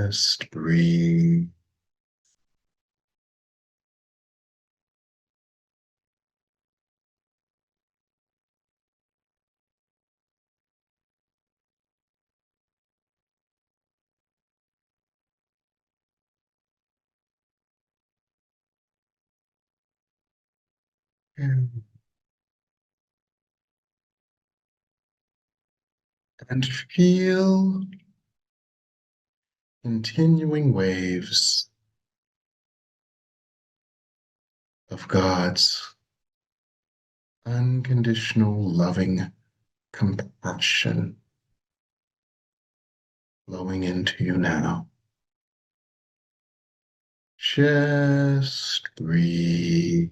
Just breathe. And feel continuing waves of God's unconditional loving compassion flowing into you now. Just breathe.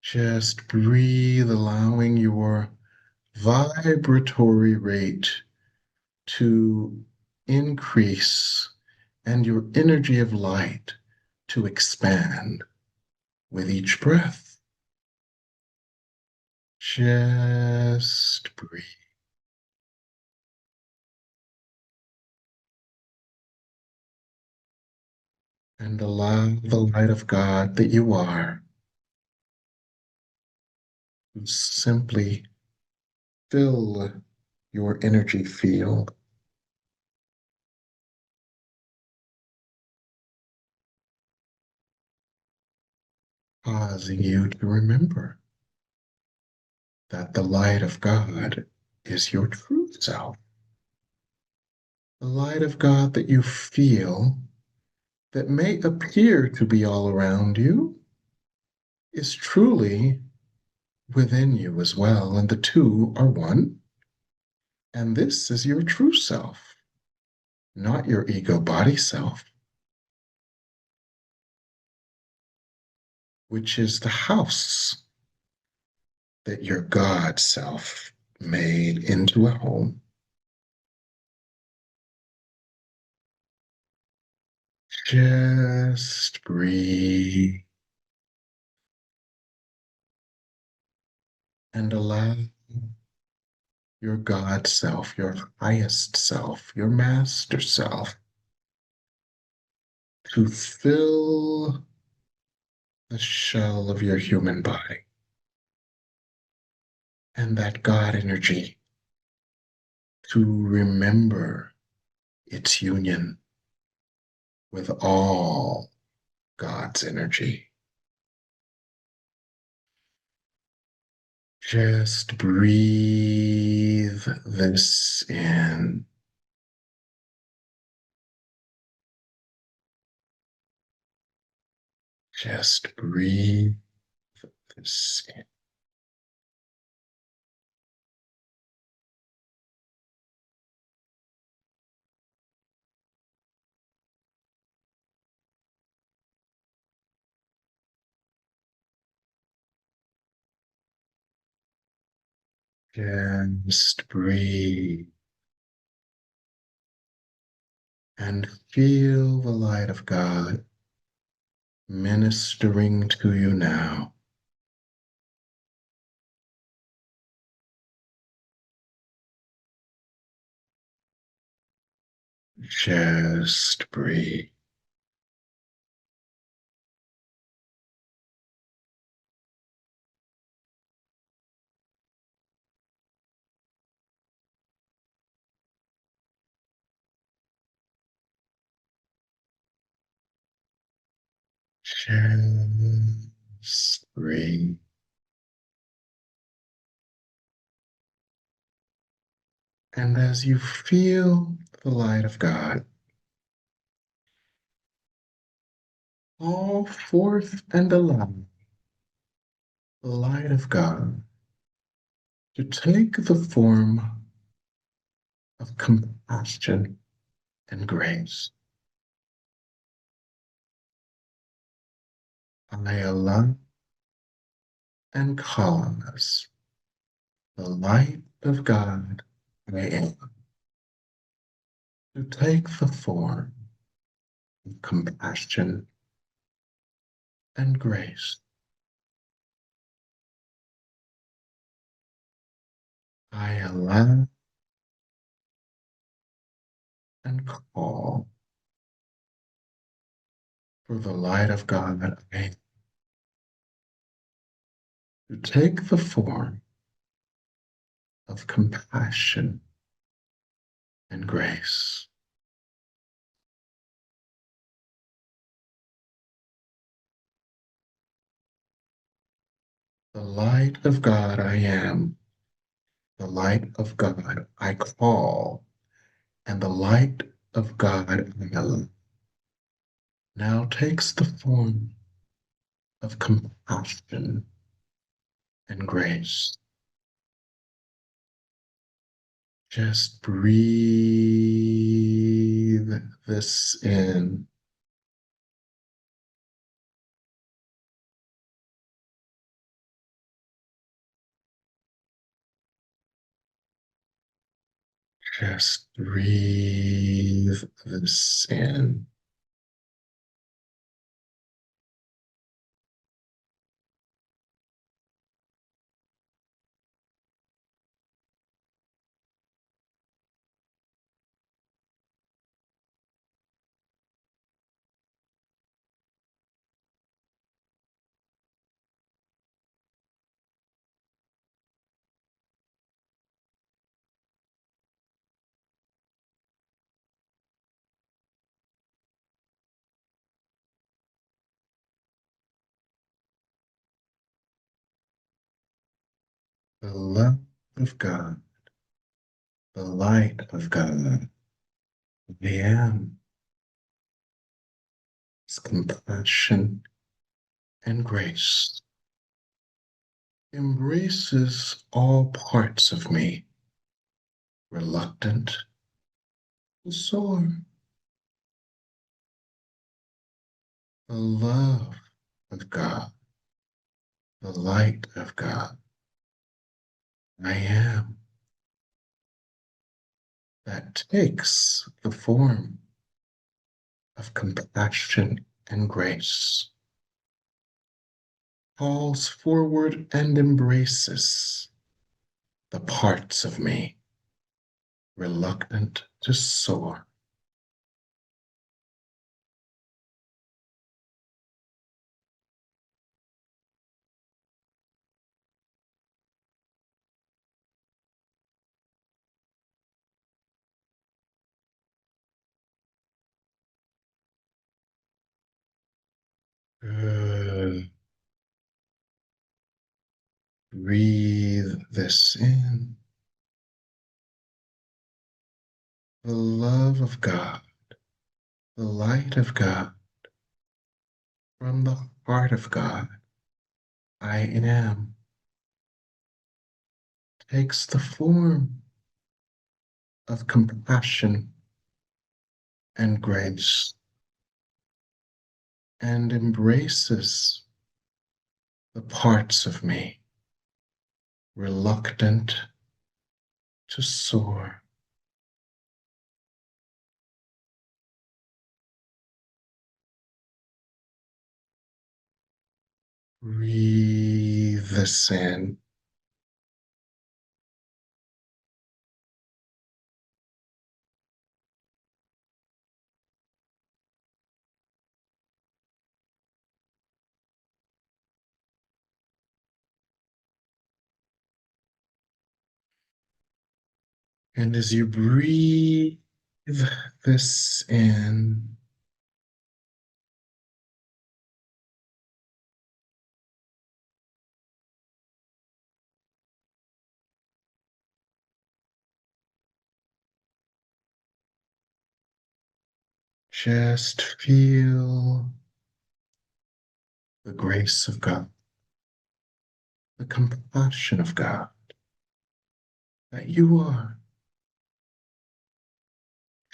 Just breathe, allowing your vibratory rate to increase and your energy of light to expand with each breath. Just breathe. And allow the light of God that you are to simply fill your energy field, causing you to remember that the light of God is your true self. The light of God that you feel that may appear to be all around you is truly within you as well, and the two are one. And this is your true self, not your ego body self, which is the house that your God self made into a home. Just breathe and allow your God self, your highest self, your master self to fill the shell of your human body. And that God energy to remember its union with all God's energy. Just breathe this in. Just breathe this in. Just breathe and feel the light of God ministering to you now. Just breathe. Just breathe. And as you feel the light of God call forth and allow the light of God to take the form of compassion and grace. I allow and cause the light of God I am to take the form of compassion and grace. I allow and call for the light of God to take the form of compassion and grace. The light of God I am, the light of God I call, and the light of God I allow now takes the form of compassion and grace. Just breathe this in. Just breathe this in. The love of God, the light of God, I am is compassion and grace. Embraces all parts of me, reluctant to soar. The love of God, the light of God, I am that takes the form of compassion and grace, calls forward and embraces the parts of me reluctant to soar. Good. Breathe this in. The love of God, the light of God, from the heart of God, I am, takes the form of compassion and grace and embraces the parts of me reluctant to soar. Breathe this in. And as you breathe this in, just feel the grace of God, the compassion of God that you are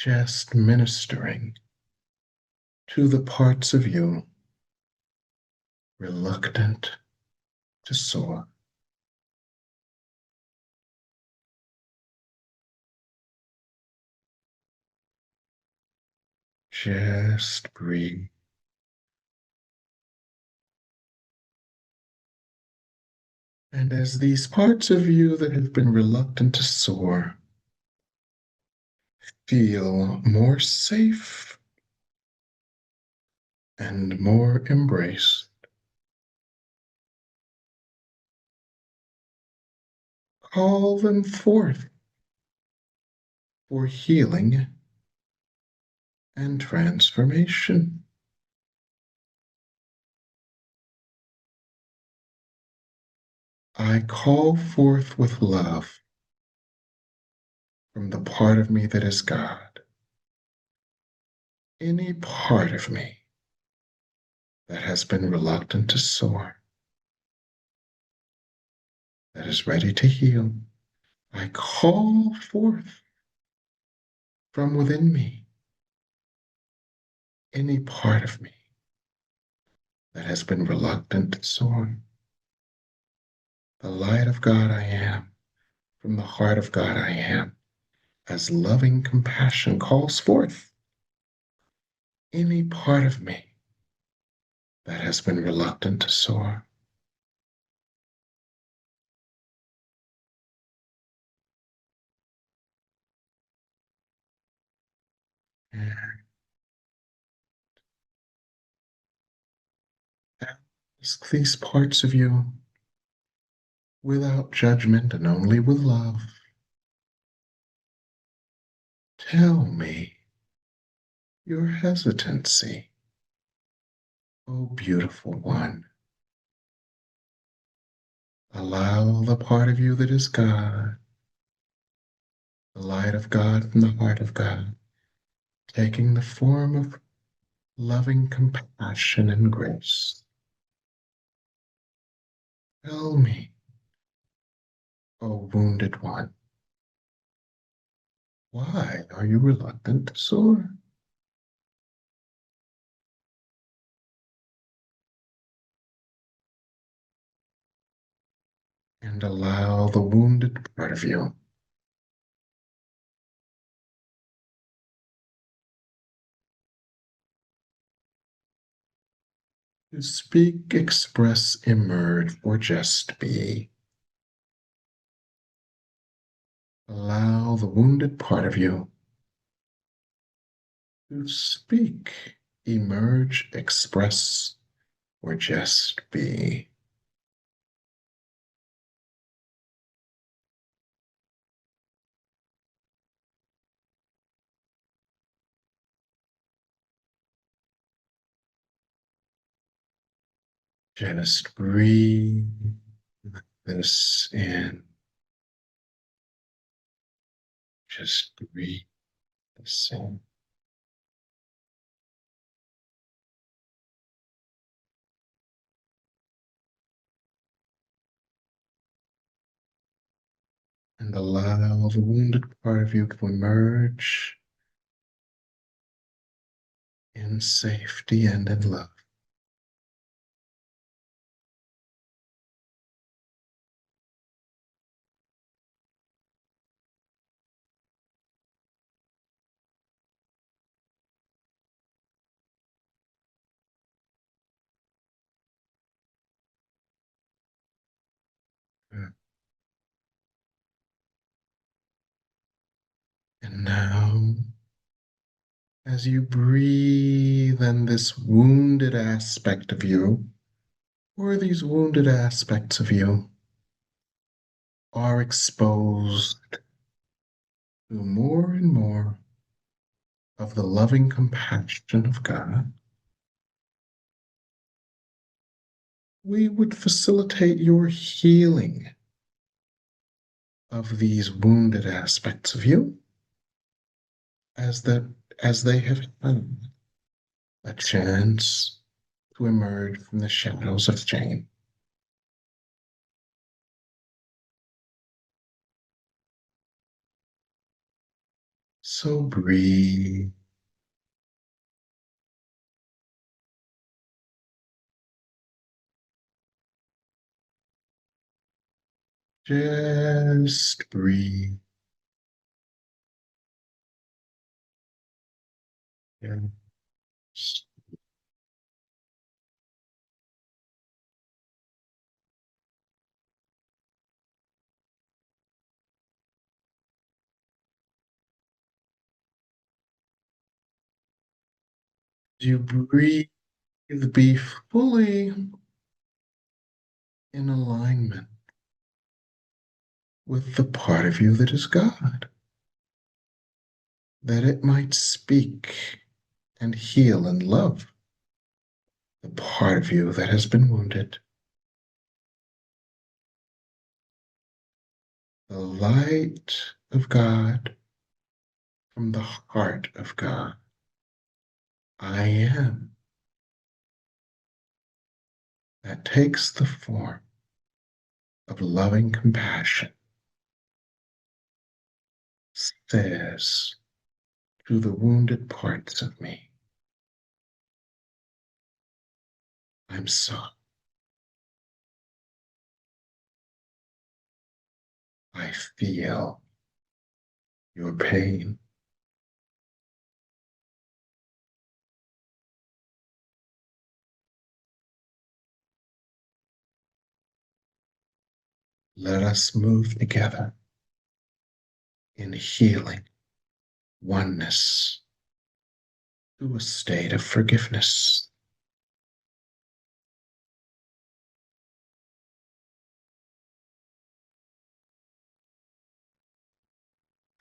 just ministering to the parts of you reluctant to soar. Just breathe. And as these parts of you that have been reluctant to soar feel more safe and more embraced, call them forth for healing and transformation. I call forth with love from the part of me that is God, any part of me that has been reluctant to soar, that is ready to heal. I call forth from within me any part of me that has been reluctant to soar. The light of God I am, from the heart of God I am, as loving compassion calls forth any part of me that has been reluctant to soar. And ask these parts of you without judgment and only with love. Tell me your hesitancy, O beautiful one. Allow the part of you that is God, the light of God from the heart of God, taking the form of loving compassion and grace. Tell me, O wounded one, why are you reluctant to soar? And allow the wounded part of you to speak, express, emerge, or just be. Allow the wounded part of you to speak, emerge, express, or just be. Just breathe this in. Just breathe this in. And allow the wounded part of you to emerge in safety and in love. And now, as you breathe in this wounded aspect of you, or these wounded aspects of you, are exposed to more and more of the loving compassion of God, we would facilitate your healing of these wounded aspects of you as that as they have had a chance to emerge from the shadows of shame. So breathe. Just breathe. Yes. You breathe, be fully in alignment with the part of you that is God, that it might speak and heal and love the part of you that has been wounded. The light of God from the heart of God. I am, that takes the form of loving compassion, says to the wounded parts of me, I'm sorry. I feel your pain. Let us move together in healing, oneness, to a state of forgiveness.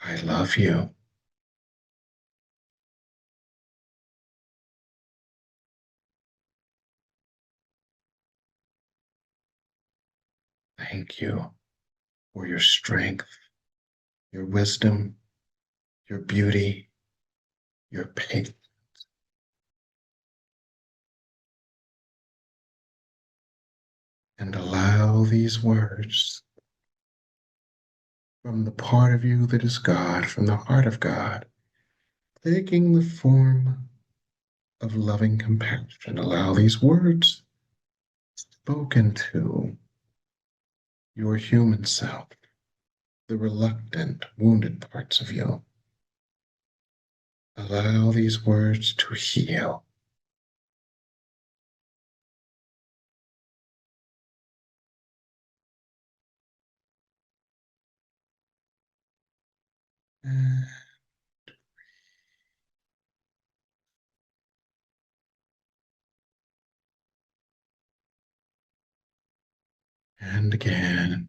I love you. Thank you for your strength, your wisdom, your beauty, your patience. And allow these words from the part of you that is God, from the heart of God, taking the form of loving compassion. Allow these words spoken to your human self, the reluctant, wounded parts of you. Allow these words to heal. And again,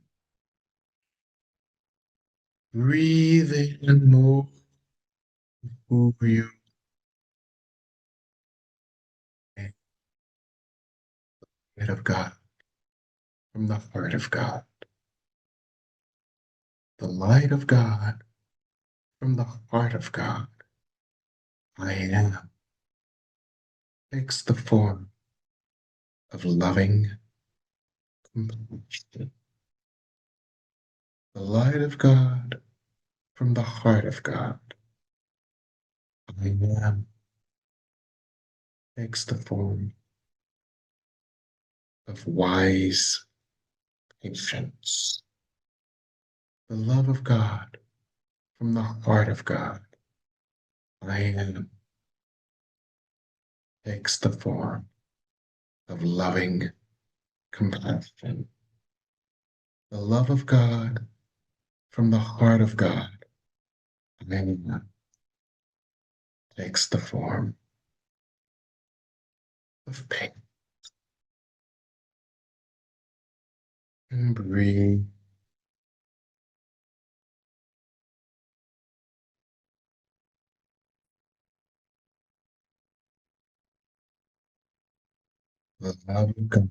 breathe in and move who you are of God, from the heart of God, the light of God, from the heart of God. I am takes the form of loving compassion. The light of God from the heart of God. I am takes the form of wise patience. The love of God from the heart of God. I am takes the form of loving compassion. The love of God from the heart of God. I am takes the form of pain. And breathe. The love of God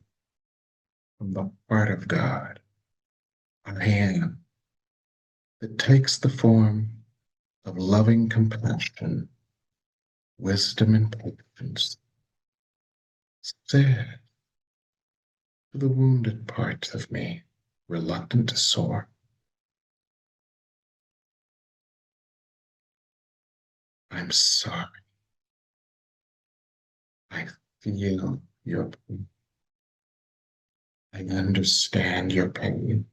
from the heart of God. I am that takes the form of loving compassion, wisdom, and patience. Said to the wounded parts of me, reluctant to soar. I'm sorry. I feel your pain. I understand your pain.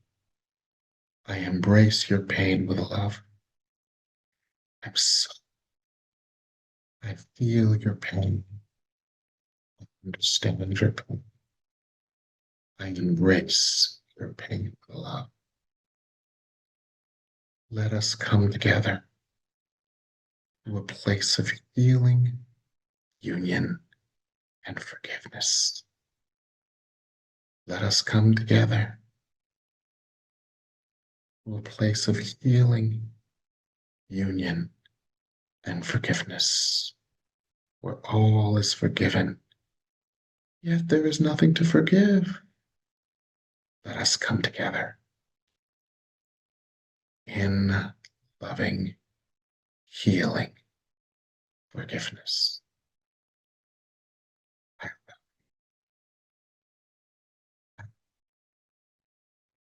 I embrace your pain with love. I'm so, I feel your pain. I understand your pain. I embrace your pain with love. Let us come together to a place of healing, union, and forgiveness. Let us come together to a place of healing, union, and forgiveness, where all is forgiven, yet there is nothing to forgive. Let us come together in loving, healing forgiveness. I love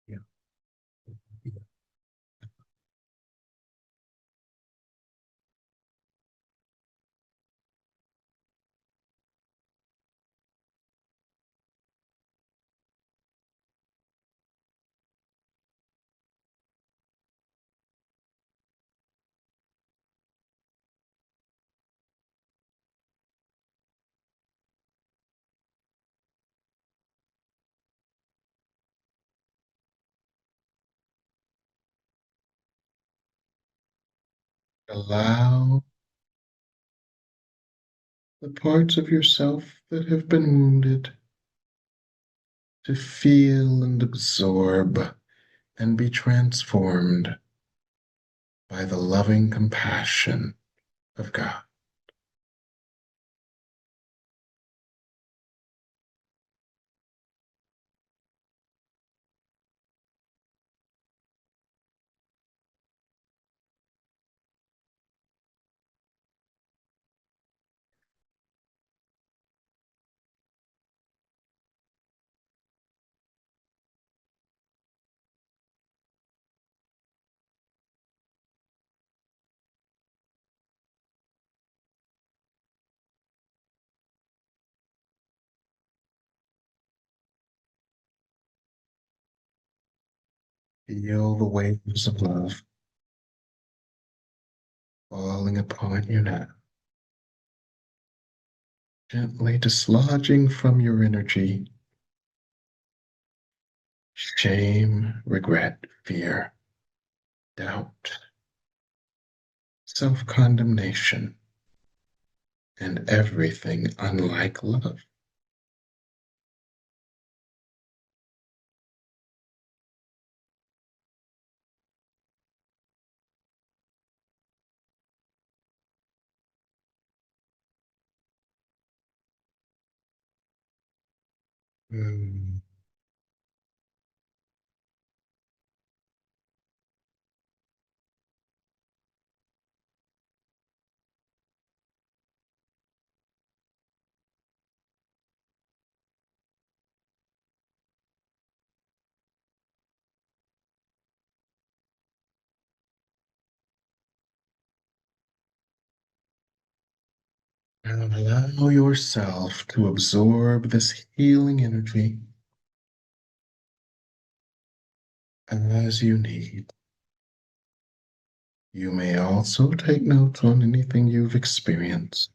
you. Allow the parts of yourself that have been wounded to feel and absorb and be transformed by the loving compassion of God. Feel the waves of love falling upon you now, gently dislodging from your energy shame, regret, fear, doubt, self condemnation, and everything unlike love. Mm. And allow yourself to absorb this healing energy as you need. You may also take notes on anything you've experienced.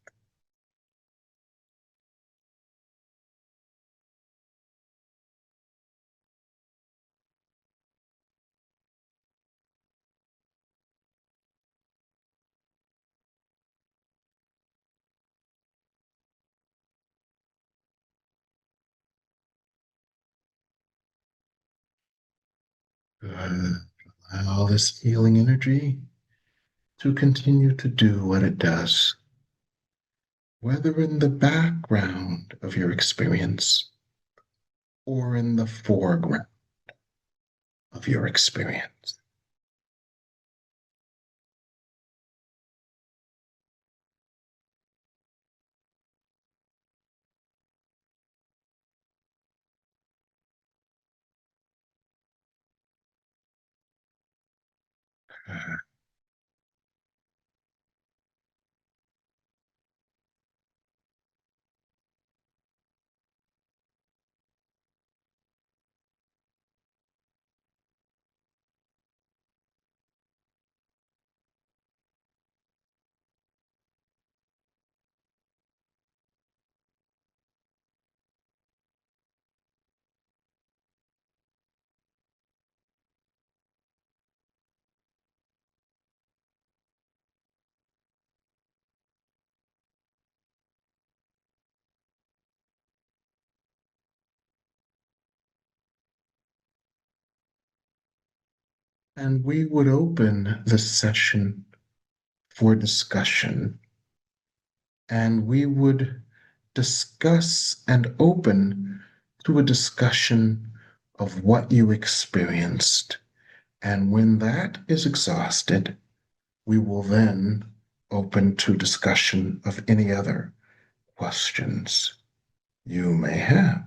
Good. Allow this healing energy to continue to do what it does, whether in the background of your experience or in the foreground of your experience. Uh, And we would open the session for discussion, and we would discuss and open to a discussion of what you experienced. And when that is exhausted, we will then open to discussion of any other questions you may have.